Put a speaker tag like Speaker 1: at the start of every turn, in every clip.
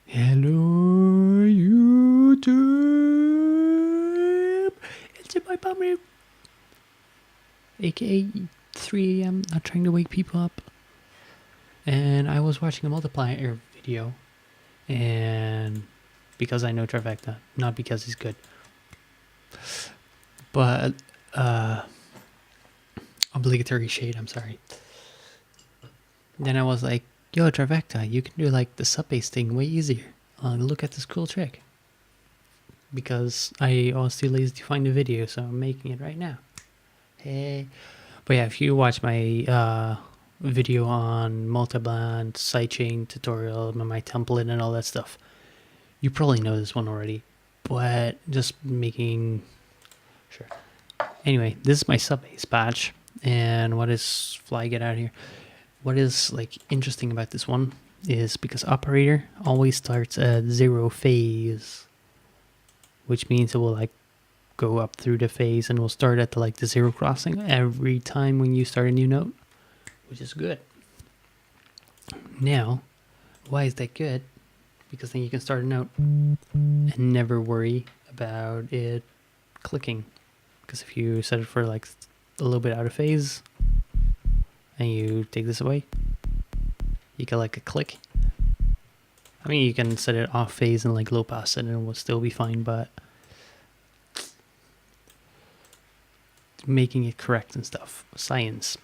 Speaker 1: Hello, YouTube. It's your boy Bomber, aka 3 a.m. Not trying to wake people up. And I was watching a Multiplier video, and because I know Trivecta, not because he's good, but obligatory shade. I'm sorry. Then I was like, yo, Trivecta, you can do like the sub bass thing way easier. Look at this cool trick. Because I was too lazy to find the video, so I'm making it right now. Hey. But yeah, if you watch my video on multi-band, sidechain tutorial, my template and all that stuff, you probably know this one already. But just making sure. Anyway, this is my sub bass patch. And what is fly get out of here? What is like interesting about this one is because operator always starts at 0 phase, which means it will like go up through the phase and will start at the 0 crossing every time when you start a new note, which is good. Now, why is that good? Because then you can start a note and never worry about it clicking. Because if you set it for like a little bit out of phase, and you take this away, you get like a click. I mean, you can set it off phase and like low pass it and it will still be fine, but making it correct and stuff, science.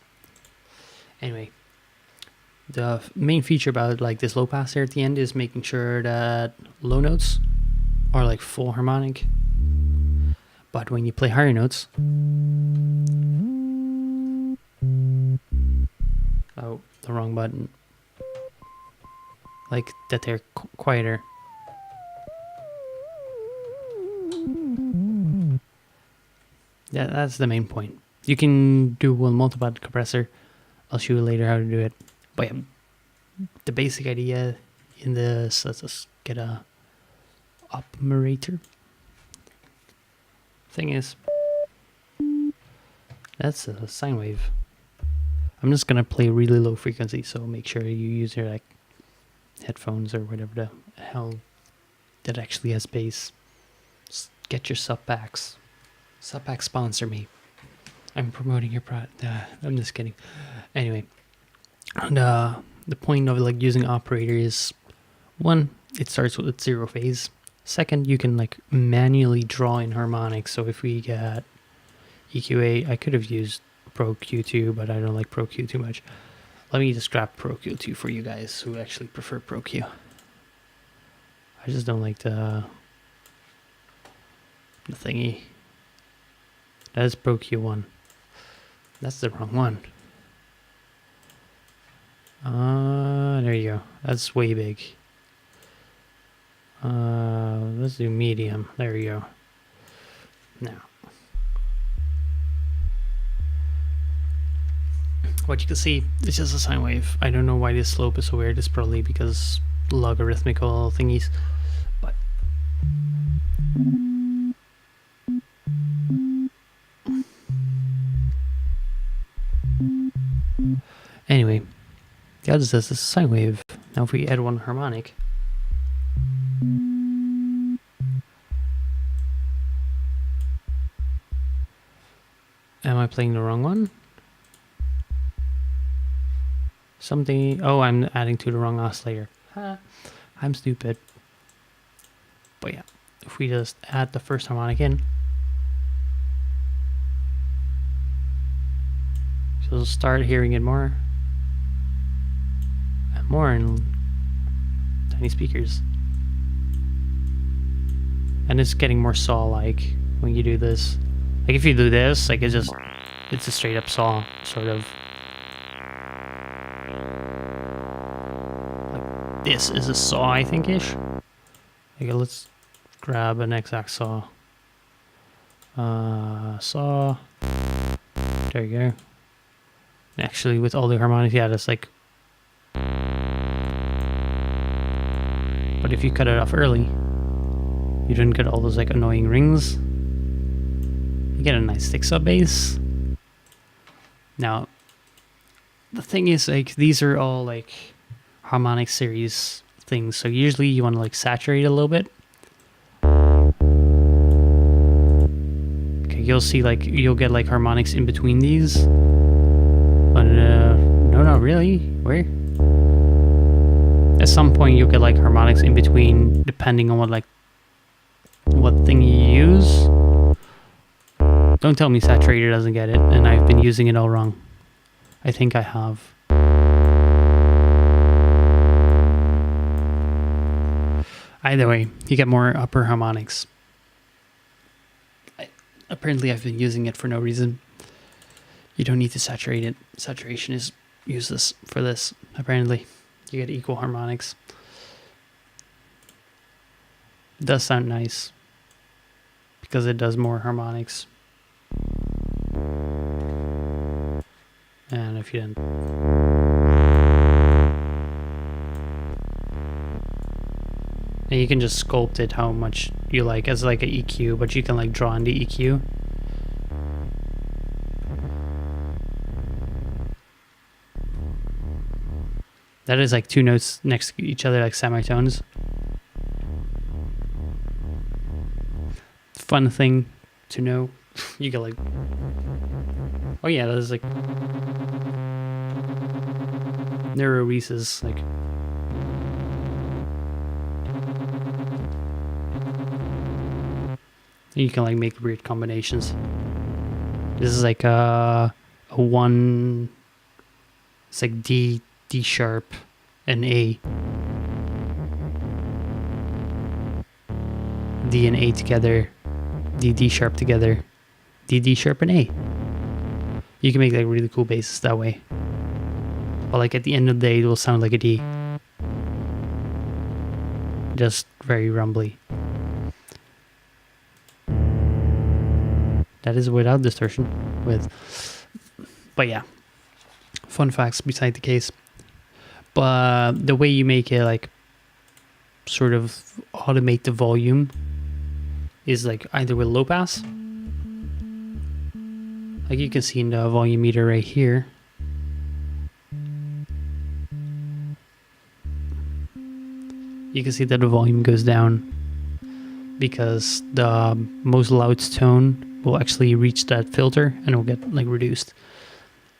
Speaker 1: Anyway, the main feature about like this low pass here at the end is making sure that low notes are like full harmonic, but when you play higher notes, oh, the wrong button. Like that they're quieter. Yeah, that's the main point. You can do one multi-band compressor. I'll show you later how to do it. But yeah, the basic idea in this, let's just get a operator. Thing is, that's a sine wave. I'm just gonna play really low frequency, so make sure you use your like headphones or whatever the hell that actually has bass. Just get your sub packs. Sub pack sponsor me. I'm promoting your product. I'm just kidding. Anyway, and the point of like using operator is, one, it starts with 0 phase. Second, you can like manually draw in harmonics. So if we get EQ8, I could have used Pro Q2, but I don't like Pro Q too much. Let me just grab Pro Q2 for you guys who actually prefer Pro Q. I just don't like the thingy. That's Pro Q1. That's the wrong one. There you go. That's way big. Let's do medium. There you go. Now, what you can see is just a sine wave. I don't know why this slope is so weird. It's probably because logarithmical thingies. But anyway, yeah, this is a sine wave. Now if we add one harmonic, am I playing the wrong one? Something. Oh, I'm adding to the wrong oscillator. I'm stupid. But yeah, if we just add the first harmonic in, you'll start hearing it more and more in tiny speakers. And it's getting more saw-like when you do this. Like if you do this, like it's a straight up saw, sort of. Like this is a saw, I think-ish. Okay, let's grab an exact saw. Saw. There you go. Actually, with all the harmonics, yeah, that's like. But if you cut it off early, you don't get all those like annoying rings. You get a nice thick sub bass. Now, the thing is, like, these are all like harmonic series things. So usually you want to like saturate a little bit. Okay, you'll see like you'll get like harmonics in between these. But no, not really. Where? At some point you'll get like harmonics in between, depending on what thing you use. Don't tell me saturator doesn't get it, and I've been using it all wrong. I think I have. Either way, you get more upper harmonics. Apparently I've been using it for no reason. You don't need to saturate it. Saturation is useless for this, apparently. You get equal harmonics. It does sound nice, because it does more harmonics. And if you didn't... And you can just sculpt it how much you like as like an EQ, but you can like draw in the EQ. That is like two notes next to each other, like semitones. Fun thing to know. You get like... Oh yeah, that is like... Narrow Reese's, like... You can like make weird combinations. This is like a one. It's like D sharp, and A. D and A together. D sharp together. D sharp and A. You can make like really cool basses that way. But like at the end of the day, it will sound like a D. Just very rumbly. That is without distortion. But yeah, fun facts beside the case. But the way you make it like sort of automate the volume is like either with low pass, like you can see in the volume meter right here. You can see that the volume goes down because the most loud tone will actually reach that filter and it will get like reduced.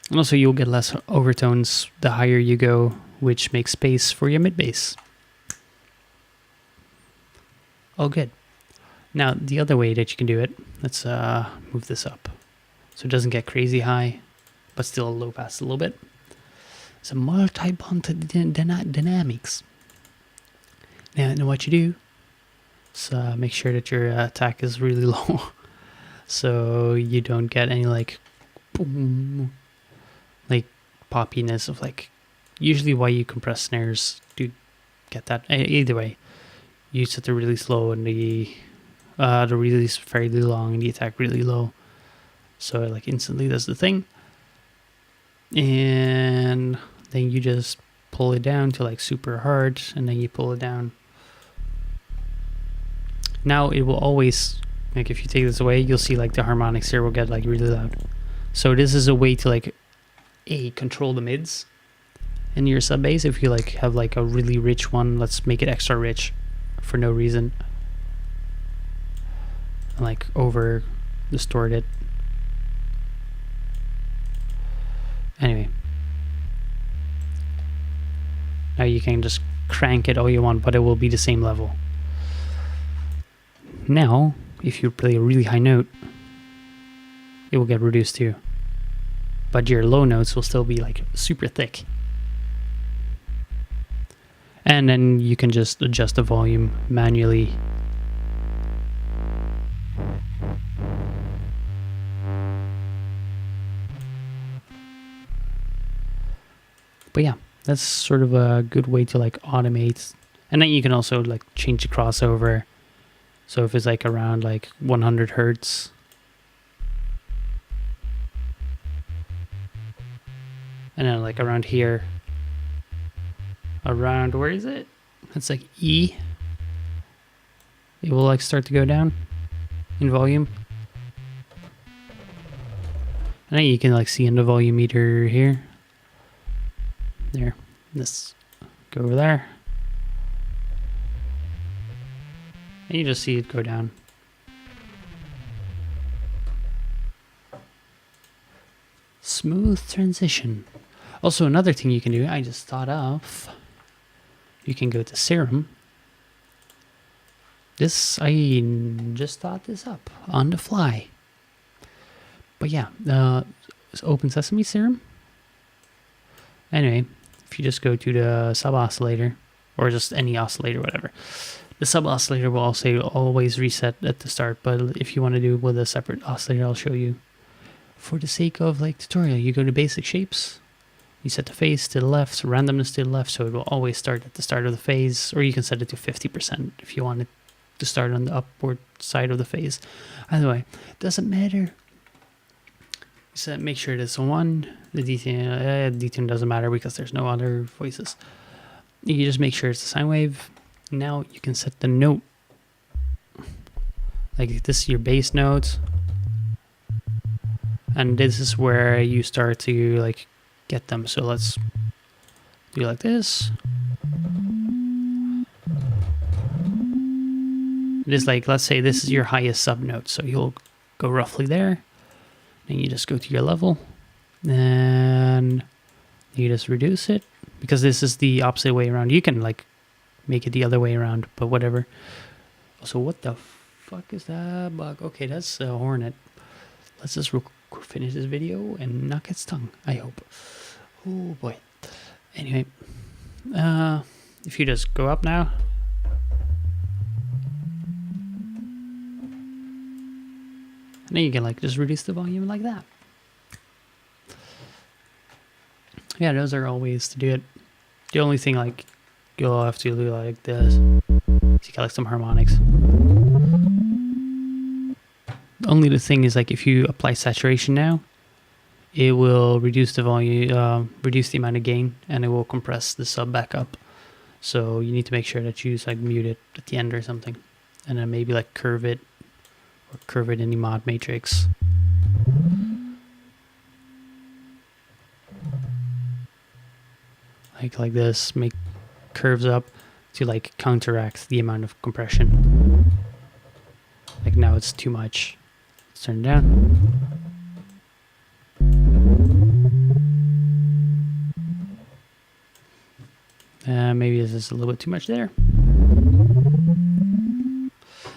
Speaker 1: And also you'll get less overtones the higher you go, which makes space for your mid bass. Oh good. Now the other way that you can do it, let's move this up so it doesn't get crazy high, but still low pass a little bit. It's a multi-band dynamics. Now what you do is make sure that your attack is really low. So you don't get any like boom, like poppiness of like usually why you compress snares to get that. Either way, you set the release low and the release fairly long and the attack really low, so it like instantly does the thing, and then you just pull it down to like super hard, and then you pull it down. Now it will always, like if you take this away, you'll see like the harmonics here will get like really loud. So this is a way to like control the mids in your sub bass. If you like have like a really rich one, let's make it extra rich for no reason, and like over distort it. Anyway, now you can just crank it all you want, but it will be the same level. Now, if you play a really high note, it will get reduced too. But your low notes will still be like super thick. And then you can just adjust the volume manually. But yeah, that's sort of a good way to like automate. And then you can also like change the crossover. So if it's like around like 100 hertz, and then like around here, around, where is it? It's like E. It will like start to go down in volume. And then you can like see in the volume meter here. There, let's go over there. And you just see it go down. Smooth transition. Also, another thing you can do, I just thought of, you can go to Serum. This, I just thought this up on the fly. But yeah, Open Sesame Serum. Anyway, if you just go to the sub oscillator, or just any oscillator, whatever, the sub oscillator will also always reset at the start. But if you want to do with a separate oscillator, I'll show you. For the sake of like tutorial, you go to basic shapes. You set the phase to the left, randomness to the left, so it will always start at the start of the phase, or you can set it to 50% if you want it to start on the upward side of the phase. Either way, doesn't matter. So make sure it's 1. The detune doesn't matter because there's no other voices. You just make sure it's a sine wave. Now you can set the note. Like this is your bass note. And this is where you start to like get them. So let's do like this. Just like, let's say this is your highest sub note. So you'll go roughly there. Then you just go to your level. Then you just reduce it. Because this is the opposite way around. You can like make it the other way around, but whatever. Also, what the fuck is that bug? Okay, that's a hornet. Let's just finish this video and knock its tongue, I hope. Oh boy. Anyway, if you just go up now. And then you can like just reduce the volume like that. Yeah, those are all ways to do it. The only thing like you'll have to do like this. So you got like some harmonics. Only the thing is like if you apply saturation now, it will reduce the volume, reduce the amount of gain, and it will compress the sub back up. So you need to make sure that you just like mute it at the end or something, and then maybe like curve it, or curve it in the mod matrix. Like this, make curves up to like counteract the amount of compression. Like now it's too much. Let's turn it down. Maybe this is a little bit too much there.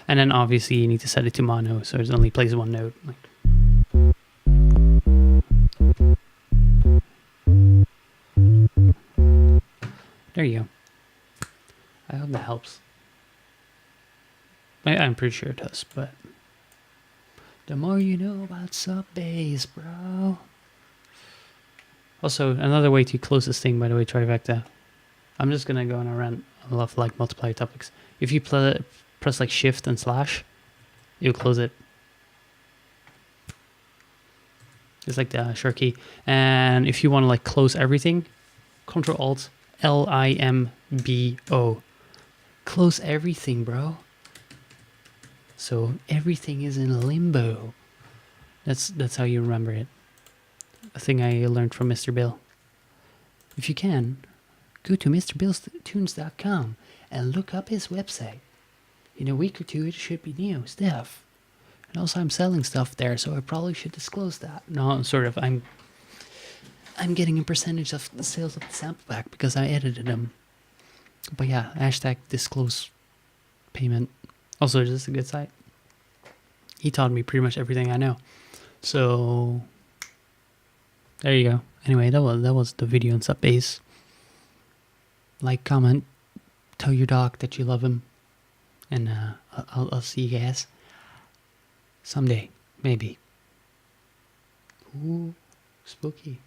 Speaker 1: And then obviously you need to set it to mono, so it only plays one note. Like. There you go. I hope that helps. I'm pretty sure it does, but the more you know about sub bass, bro. Also, another way to close this thing, by the way, Trivecta. I'm just gonna go on a rant. I love like multiplier topics. If you press like shift and slash, you'll close it. It's like the short key. And if you want to like close everything, Control Alt Limbo. Close everything, bro. So everything is in limbo. That's how you remember it. A thing I learned from Mr. Bill. If you can, go to MrBillsTunes.com and look up his website. In a week or two, it should be new stuff. And also, I'm selling stuff there, so I probably should disclose that. No, sort of. I'm getting a percentage of the sales of the sample pack because I edited them. But yeah, hashtag disclose payment. Also, is this a good site? He taught me pretty much everything I know. So there you go. Anyway, that was the video on sub bass. Like, comment, tell your dog that you love him, and I'll see you guys someday, maybe. Ooh, spooky.